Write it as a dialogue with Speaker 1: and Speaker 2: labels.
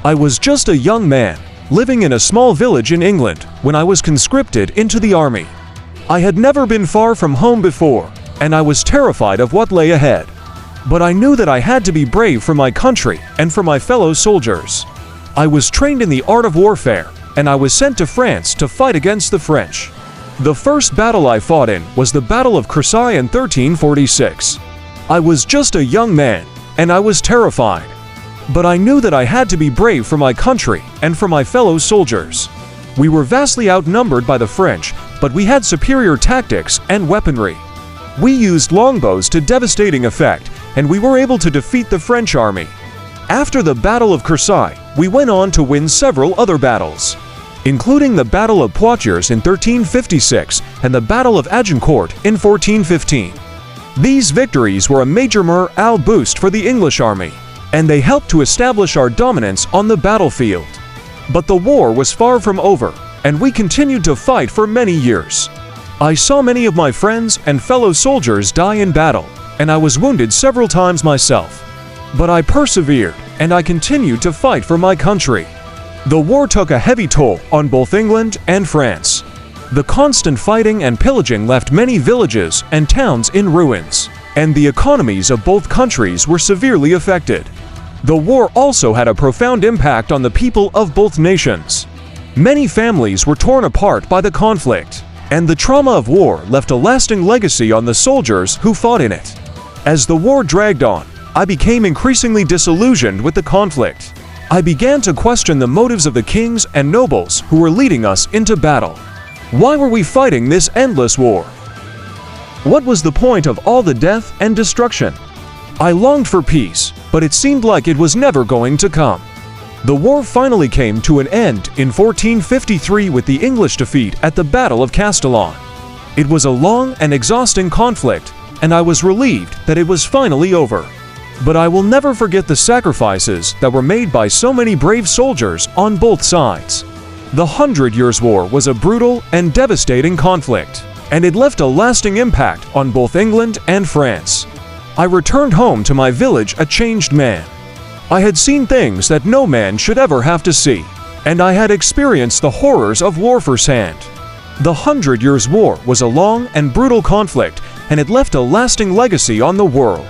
Speaker 1: I was just a young man, living in a small village in England when I was conscripted into the army. I had never been far from home before, and I was terrified of what lay ahead. But I knew that I had to be brave for my country and for my fellow soldiers. I was trained in the art of warfare, and I was sent to France to fight against the French. The first battle I fought in was the Battle of Crécy in 1346. I was just a young man, and I was terrified. But I knew that I had to be brave for my country and for my fellow soldiers. We were vastly outnumbered by the French, but we had superior tactics and weaponry. We used longbows to devastating effect, and we were able to defeat the French army. After the Battle of Crécy, we went on to win several other battles, including the Battle of Poitiers in 1356 and the Battle of Agincourt in 1415. These victories were a major morale boost for the English army, and they helped to establish our dominance on the battlefield. But the war was far from over, and we continued to fight for many years. I saw many of my friends and fellow soldiers die in battle, and I was wounded several times myself. But I persevered, and I continued to fight for my country. The war took a heavy toll on both England and France. The constant fighting and pillaging left many villages and towns in ruins, and the economies of both countries were severely affected. The war also had a profound impact on the people of both nations. Many families were torn apart by the conflict, and the trauma of war left a lasting legacy on the soldiers who fought in it. As the war dragged on, I became increasingly disillusioned with the conflict. I began to question the motives of the kings and nobles who were leading us into battle. Why were we fighting this endless war? What was the point of all the death and destruction? I longed for peace, but it seemed like it was never going to come. The war finally came to an end in 1453 with the English defeat at the Battle of Castellon. It was a long and exhausting conflict, and I was relieved that it was finally over. But I will never forget the sacrifices that were made by so many brave soldiers on both sides. The 100 Years' War was a brutal and devastating conflict, and it left a lasting impact on both England and France. I returned home to my village a changed man. I had seen things that no man should ever have to see, and I had experienced the horrors of war firsthand. The 100 Years' War was a long and brutal conflict, and it left a lasting legacy on the world.